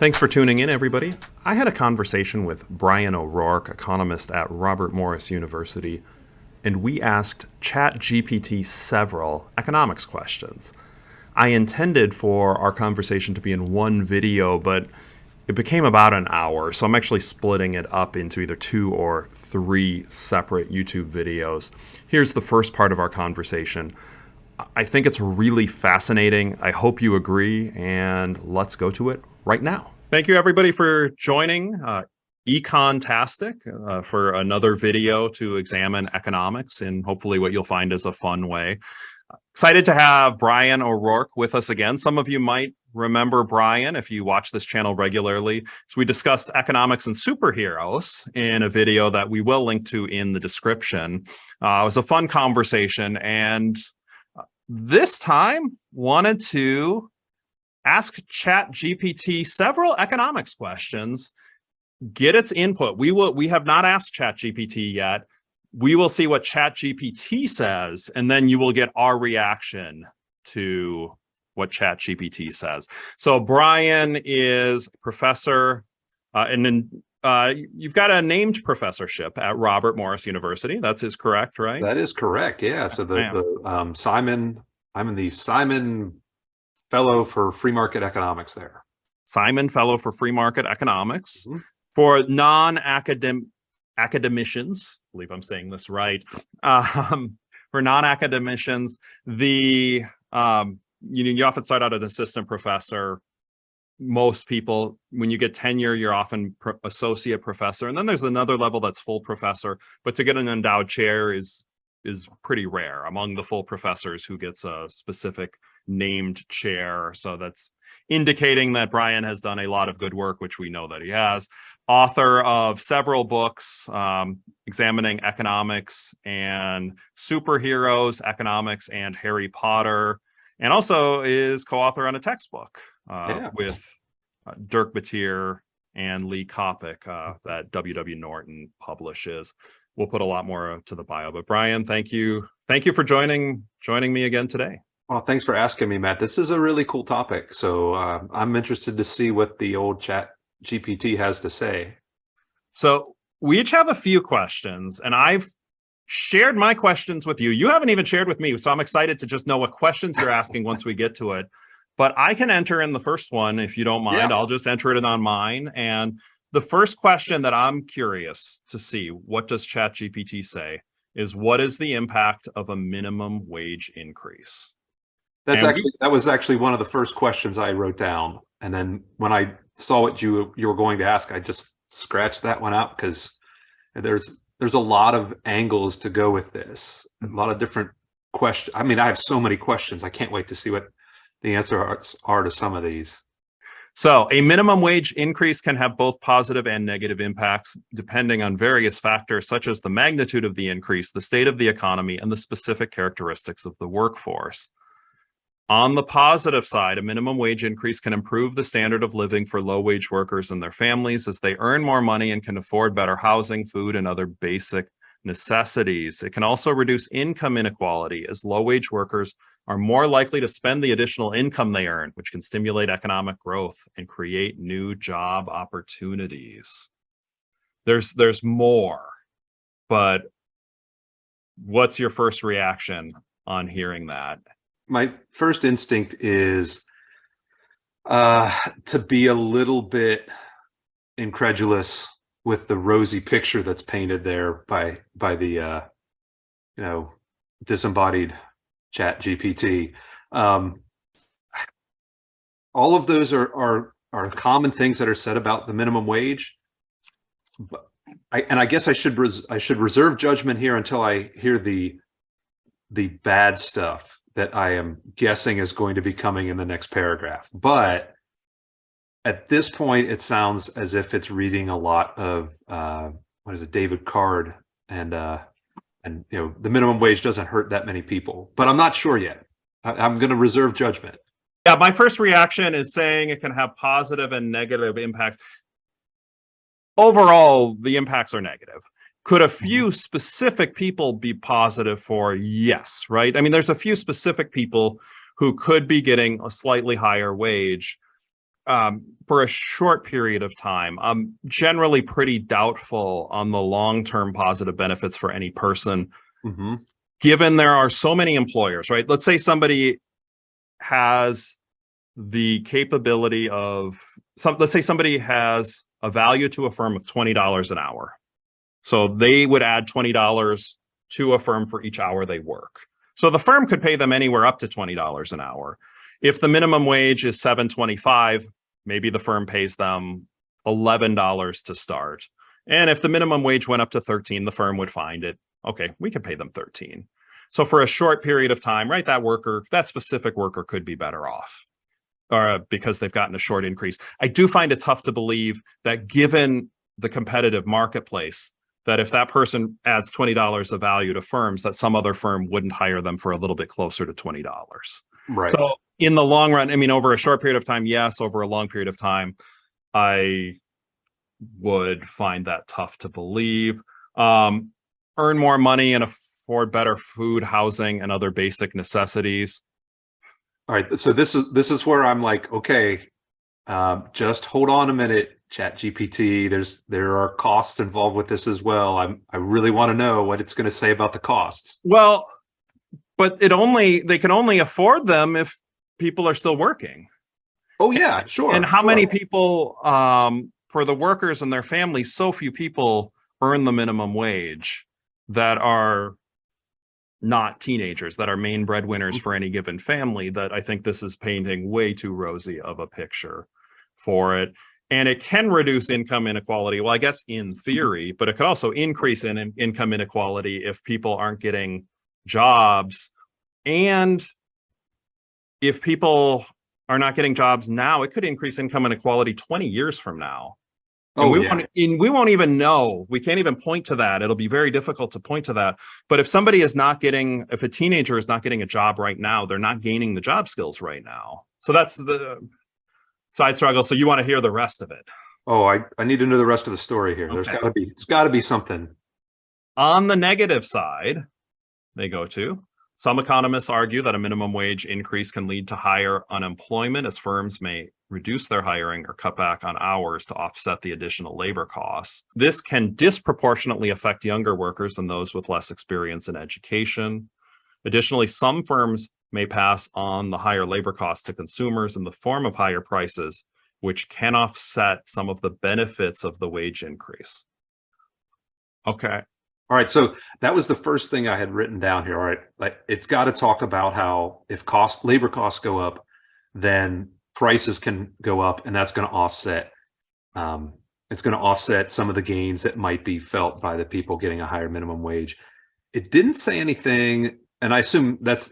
Thanks for tuning in, everybody. I had a conversation with Brian O'Rourke, economist at Robert Morris University, and we asked ChatGPT several economics questions. I intended for our conversation to be in one video, but it became about an hour, so I'm actually splitting it up into either 2 or 3 separate YouTube videos. Here's the first part of our conversation. I think it's really fascinating. I hope you agree, and let's go to it right now. Thank you, everybody, for joining Econtastic for another video to examine economics in hopefully what you'll find is a fun way. Excited to have Brian O'Rourke with us again. Some of you might remember Brian if you watch this channel regularly. So we discussed economics and superheroes in a video that we will link to in the description. It was a fun conversation, and this time wanted to ask ChatGPT several economics questions, get its input. We have not asked ChatGPT yet. We will see what ChatGPT says, and then you will get our reaction to what ChatGPT says. So Brian is professor, and then you've got a named professorship at Robert Morris University. That's correct, right? That is correct. Yeah. So I'm in the Simon Fellow for Free Market Economics there. Simon Fellow for Free Market Economics. Mm-hmm. For non-academicians, I believe I'm saying this right. For non-academicians, you often start out as an assistant professor. Most people, when you get tenure, you're often associate professor, and then there's another level that's full professor. But to get an endowed chair is pretty rare among the full professors who gets a specific named chair. So that's indicating that Brian has done a lot of good work, which we know that he has. Author of several books examining economics and superheroes, economics and Harry Potter, and also is co-author on a textbook with Dirk Battier and Lee Kopic that W.W. Norton publishes. We'll put a lot more to the bio, but Brian, thank you for joining me again today. Well, thanks for asking me, Matt. This is a really cool topic, so I'm interested to see what the old ChatGPT has to say. So we each have a few questions, and I've shared my questions with you. You haven't even shared with me, so I'm excited to just know what questions you're asking once we get to it. But I can enter in the first one if you don't mind. Yeah. I'll just enter it in on mine. And the first question that I'm curious to see, what does ChatGPT say, is what is the impact of a minimum wage increase? That was actually one of the first questions I wrote down. And then when I saw what you were going to ask, I just scratched that one out because there's a lot of angles to go with this. A lot of different questions. I mean, I have so many questions. I can't wait to see what the answers are to some of these. So a minimum wage increase can have both positive and negative impacts depending on various factors such as the magnitude of the increase, the state of the economy, and the specific characteristics of the workforce. On the positive side, a minimum wage increase can improve the standard of living for low-wage workers and their families as they earn more money and can afford better housing, food, and other basic necessities. It can also reduce income inequality as low-wage workers are more likely to spend the additional income they earn, which can stimulate economic growth and create new job opportunities. There's more, but what's your first reaction on hearing that? My first instinct is to be a little bit incredulous with the rosy picture that's painted there by the disembodied ChatGPT. All of those are common things that are said about the minimum wage. But I guess I should reserve judgment here until I hear the bad stuff that I am guessing is going to be coming in the next paragraph. But at this point, it sounds as if it's reading a lot of David Card, and the minimum wage doesn't hurt that many people. But I'm not sure yet. I'm going to reserve judgment. Yeah, my first reaction is saying it can have positive and negative impacts. Overall, the impacts are negative. Could a few specific people be positive for? Yes, right? I mean, there's a few specific people who could be getting a slightly higher wage. for a short period of time. I'm generally pretty doubtful on the long-term positive benefits for any person, given there are so many employers, right? Let's say somebody has the capability of let's say somebody has a value to a firm of $20 an hour. So they would add $20 to a firm for each hour they work. So the firm could pay them anywhere up to $20 an hour. If the minimum wage is $7.25, maybe the firm pays them $11 to start. And if the minimum wage went up to 13, the firm would find it. Okay, we could pay them 13. So for a short period of time, right, that specific worker could be better off, or because they've gotten a short increase. I do find it tough to believe that, given the competitive marketplace, that if that person adds $20 of value to firms, that some other firm wouldn't hire them for a little bit closer to $20. Right. So in the long run, I mean, over a short period of time, yes. Over a long period of time, I would find that tough to believe. Earn more money and afford better food, housing, and other basic necessities. All right. So this is where I'm like, okay, just hold on a minute, ChatGPT. There are costs involved with this as well. I really want to know what it's going to say about the costs. Well, but they can only afford them if people are still working. Oh yeah, sure. And how many people, for the workers and their families, so few people earn the minimum wage that are not teenagers, that are main breadwinners for any given family, that I think this is painting way too rosy of a picture for it. And it can reduce income inequality. Well, I guess in theory, but it could also increase in income inequality if people aren't getting jobs. And if people are not getting jobs now, it could increase income inequality 20 years from now. And we won't even know. We can't even point to that. It'll be very difficult to point to that. But if a teenager is not getting a job right now, they're not gaining the job skills right now. So that's the side struggle. So you want to hear the rest of it. Oh, I need to know the rest of the story here. Okay. There's got to be something. On the negative side, they go to, some economists argue that a minimum wage increase can lead to higher unemployment, as firms may reduce their hiring or cut back on hours to offset the additional labor costs. This can disproportionately affect younger workers and those with less experience in education. Additionally, some firms may pass on the higher labor costs to consumers in the form of higher prices, which can offset some of the benefits of the wage increase. Okay. All right, so that was the first thing I had written down here. All right, like, it's got to talk about how if labor costs go up, then prices can go up, and that's going to offset. It's going to offset some of the gains that might be felt by the people getting a higher minimum wage. It didn't say anything, and I assume there's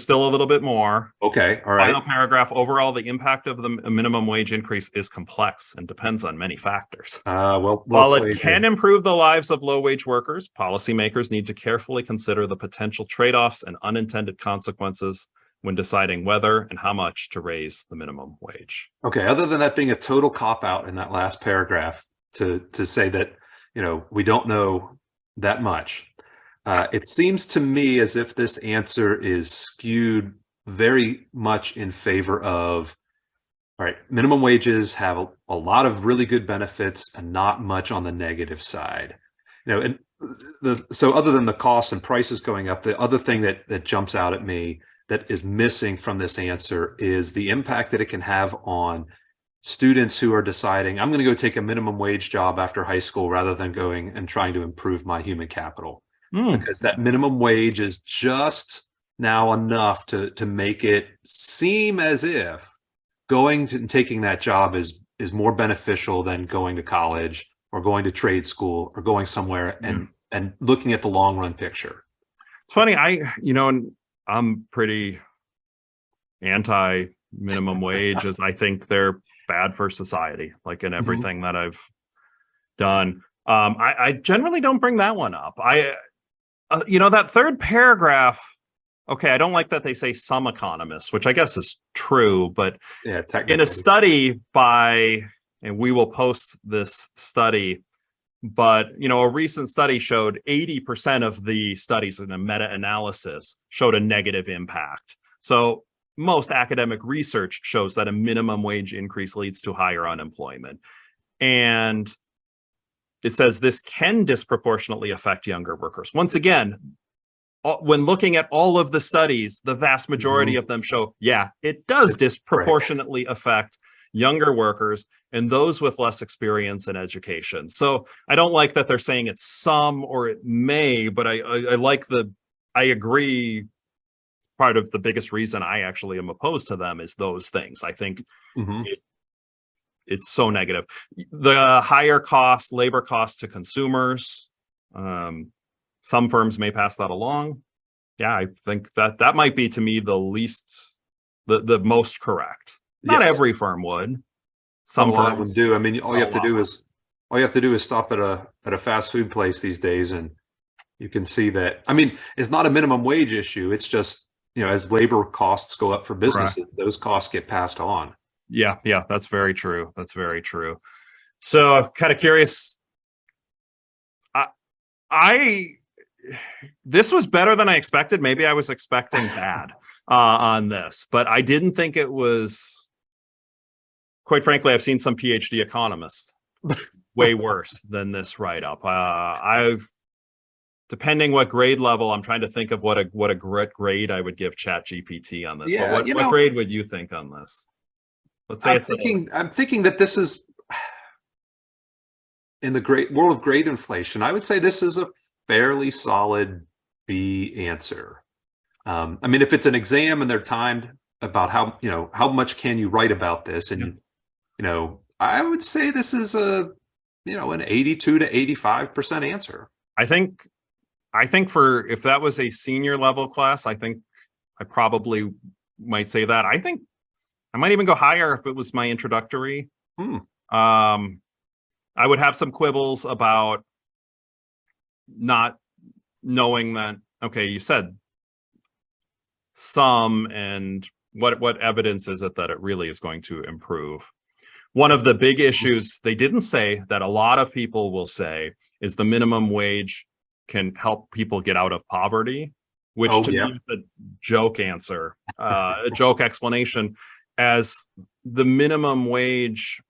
still a little bit more. Okay, all right. Final paragraph. Overall, the impact of the minimum wage increase is complex and depends on many factors. While it can improve the lives of low-wage workers, policymakers need to carefully consider the potential trade-offs and unintended consequences when deciding whether and how much to raise the minimum wage. Okay, other than that being a total cop-out in that last paragraph to say that, we don't know that much. It seems to me as if this answer is skewed very much in favor of, all right, minimum wages have a lot of really good benefits and not much on the negative side. And so other than the costs and prices going up, the other thing that jumps out at me that is missing from this answer is the impact that it can have on students who are deciding, I'm going to go take a minimum wage job after high school rather than going and trying to improve my human capital. Because that minimum wage is just now enough to make it seem as if going to taking that job is more beneficial than going to college or going to trade school or going somewhere and looking at the long run picture. It's funny, I'm pretty anti minimum wage, as I think they're bad for society, like in everything that I've done. I generally don't bring that one up. That third paragraph, okay, I don't like that they say some economists, which I guess is true, but in a study and we will post this study, but, a recent study showed 80% of the studies in a meta-analysis showed a negative impact. So most academic research shows that a minimum wage increase leads to higher unemployment. And it says this can disproportionately affect younger workers. Once again, when looking at all of the studies, the vast majority of them show, yeah, it does disproportionately affect younger workers and those with less experience in education. So I don't like that they're saying it's some or it may, but I agree. Part of the biggest reason I actually am opposed to them is those things. I think it's so negative. The higher cost, labor costs to consumers. Some firms may pass that along. Yeah, I think that might be, to me, the most correct. Not every firm would. Some a lot of firms them do. I mean, all you have to do is stop at a fast food place these days, and you can see that. I mean, it's not a minimum wage issue. It's just, as labor costs go up for businesses, those costs get passed on. Yeah, that's very true. That's very true. So, kind of curious. This was better than I expected. Maybe I was expecting bad on this, but I didn't think it was. Quite frankly, I've seen some PhD economists way worse than this write-up. Depending what grade level, I'm trying to think of what a grade I would give ChatGPT on this. Yeah, but what grade would you think on this? Let's say I'm thinking that this is, in the great world of grade inflation, I would say this is a fairly solid B answer. I mean, if it's an exam and they're timed about how much can you write about this, and I would say this is an 82 to 85% answer. I think for, if that was a senior level class, I think I probably might say that. I think I might even go higher if it was my introductory. I would have some quibbles about not knowing that, okay, you said some, and what evidence is it that it really is going to improve? One of the big issues they didn't say, that a lot of people will say, is the minimum wage can help people get out of poverty, which to me is a joke answer, a joke explanation, as the minimum wage,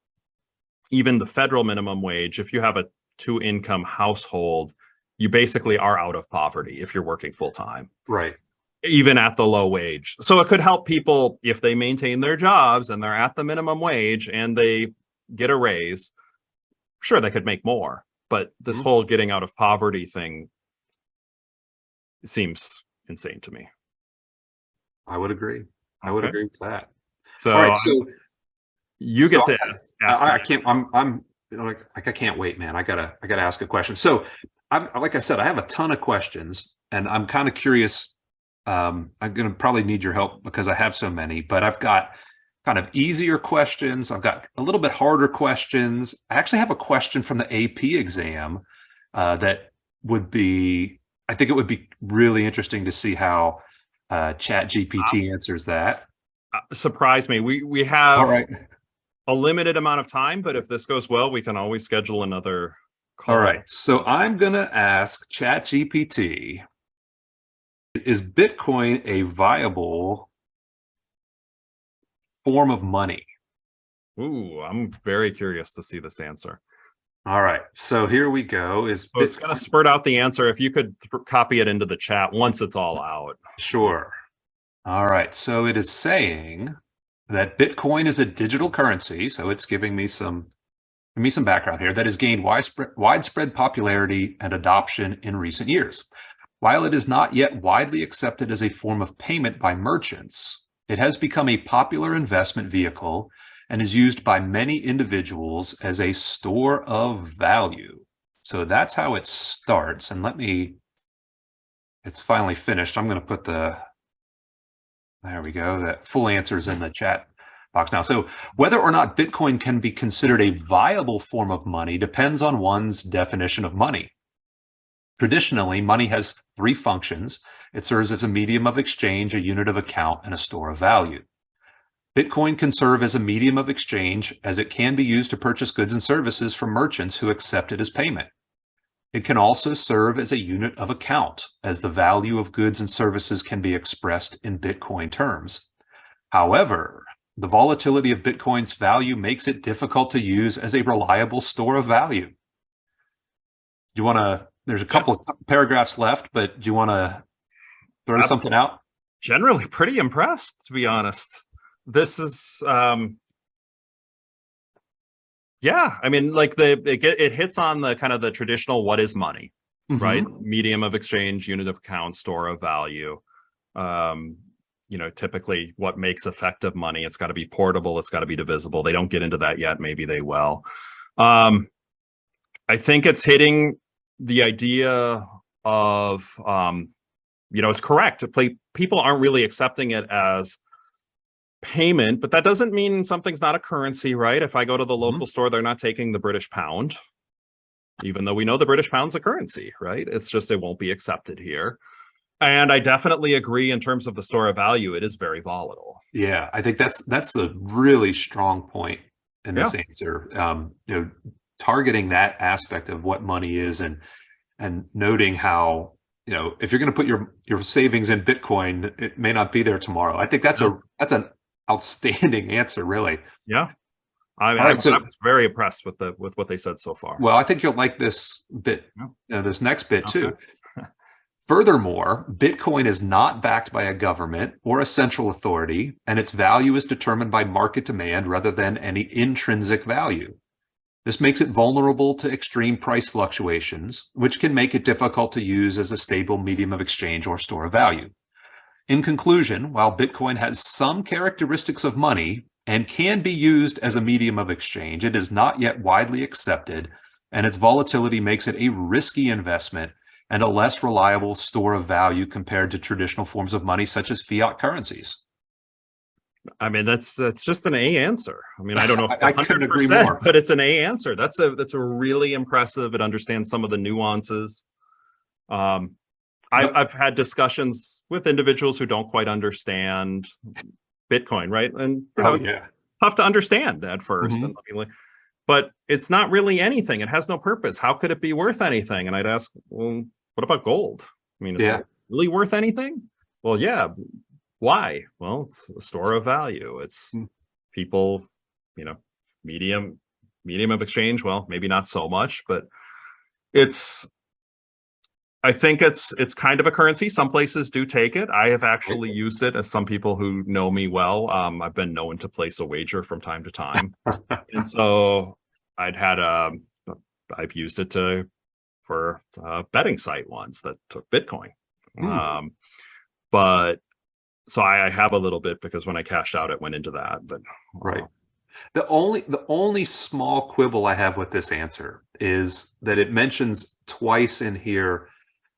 even the federal minimum wage, if you have a 2-income household, you basically are out of poverty if you're working full time. Right. Even at the low wage. So it could help people if they maintain their jobs and they're at the minimum wage and they get a raise. Sure, they could make more, but this whole getting out of poverty thing seems insane to me. I would agree. I would agree with that. So, all right, so you get to ask. I can't. I'm. I can't wait, man. I gotta ask a question. So, like I said, I have a ton of questions, and I'm kind of curious. I'm going to probably need your help because I have so many, but I've got kind of easier questions. I've got a little bit harder questions. I actually have a question from the AP exam that would be, I think it would be really interesting to see how ChatGPT answers that. Surprise me. We have a limited amount of time, but if this goes well, we can always schedule another call. All right. So I'm going to ask ChatGPT, is Bitcoin a viable form of money? Ooh, I'm very curious to see this answer. All right, so here we go. It's going to spurt out the answer. If you could copy it into the chat once it's all out. Sure. All right, so it is saying that Bitcoin is a digital currency, so it's giving me some background here, that has gained widespread popularity and adoption in recent years. While it is not yet widely accepted as a form of payment by merchants, it has become a popular investment vehicle and is used by many individuals as a store of value. So that's how it starts. And it's finally finished. I'm going to put there we go. That full answer is in the chat box now. So whether or not Bitcoin can be considered a viable form of money depends on one's definition of money. Traditionally, money has 3 functions. It serves as a medium of exchange, a unit of account, and a store of value. Bitcoin can serve as a medium of exchange as it can be used to purchase goods and services from merchants who accept it as payment. It can also serve as a unit of account, as the value of goods and services can be expressed in Bitcoin terms. However, the volatility of Bitcoin's value makes it difficult to use as a reliable store of value. You want to, there's a couple of paragraphs left, but do you want to throw something out? Generally pretty impressed, to be honest. This is, yeah, I mean, like it hits on the kind of the traditional, what is money, right? Medium of exchange, unit of account, store of value. Typically what makes effective money, it's got to be portable, it's got to be divisible. They don't get into that yet. Maybe they will. I think it's hitting the idea of, it's correct. People aren't really accepting it as payment, but that doesn't mean something's not a currency, right? If I go to the local store, they're not taking the British pound, even though we know the British pound's a currency, right? It's just, it won't be accepted here. And I definitely agree in terms of the store of value, it is very volatile. Yeah, I think that's a really strong point in this answer. Targeting that aspect of what money is and noting how, if you're going to put your savings in Bitcoin, it may not be there tomorrow. I think that's an outstanding answer, really. Yeah. I was very impressed with what they said so far. Well, I think you'll like this bit, this next bit too. Furthermore, Bitcoin is not backed by a government or a central authority, and its value is determined by market demand rather than any intrinsic value. This makes it vulnerable to extreme price fluctuations, which can make it difficult to use as a stable medium of exchange or store of value. In conclusion, while Bitcoin has some characteristics of money and can be used as a medium of exchange, it is not yet widely accepted, and its volatility makes it a risky investment and a less reliable store of value compared to traditional forms of money such as fiat currencies. I mean, that's just an A answer. I mean, I don't know if it's I couldn't agree more, but it's an A answer. That's a really impressive. It understands some of the nuances. I've had discussions with individuals who don't quite understand Bitcoin, right? And tough to understand at first. But it's not really anything. It has no purpose. How could it be worth anything? And I'd ask, well, what about gold? I mean, is it really worth anything? Well, yeah. Why? Well, it's a store of value. It's people, medium of exchange. Well, maybe not so much, but I think it's kind of a currency. Some places do take it. I have actually used it, as some people who know me well. I've been known to place a wager from time to time. And so I've used it for a betting site once that took Bitcoin. But so I have a little bit because when I cashed out, it went into that. But the only small quibble I have with this answer is that it mentions twice in here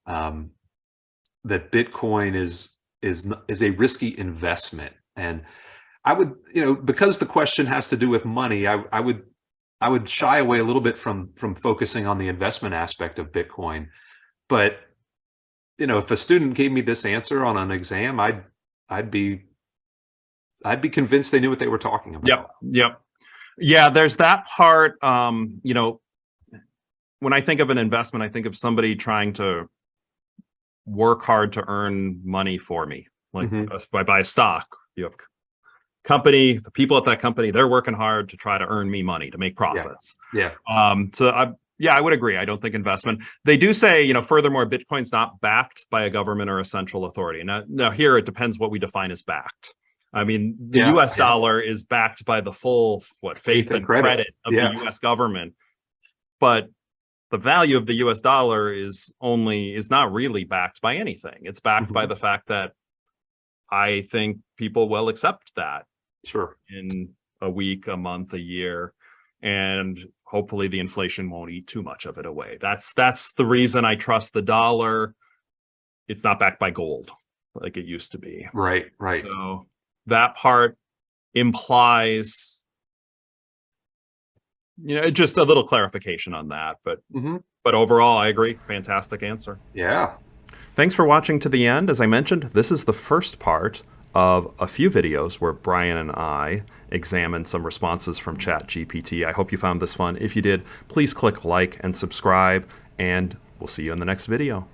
that Bitcoin is a risky investment, and I would, because the question has to do with money, I would shy away a little bit from focusing on the investment aspect of Bitcoin. But if a student gave me this answer on an exam, I'd be convinced they knew what they were talking about. Yep. Yeah, there's that part. When I think of an investment, I think of somebody trying to work hard to earn money for me. Like if I buy a stock, you have company, the people at that company, they're working hard to try to earn me money to make profits. I would agree. I don't think investment. They do say, furthermore, Bitcoin's not backed by a government or a central authority. Now here it depends what we define as backed. I mean, the US dollar is backed by the full faith and credit of the US government. But the value of the US dollar is not really backed by anything. It's backed by the fact that I think people will accept that in a week, a month, a year, and hopefully the inflation won't eat too much of it away. That's the reason I trust the dollar. It's not backed by gold like it used to be. Right. So that part implies, just a little clarification on that. But overall, I agree. Fantastic answer. Yeah. Thanks for watching to the end. As I mentioned, this is the first part of a few videos where Brian and I examined some responses from ChatGPT. I hope you found this fun. If you did, please click like and subscribe, and we'll see you in the next video.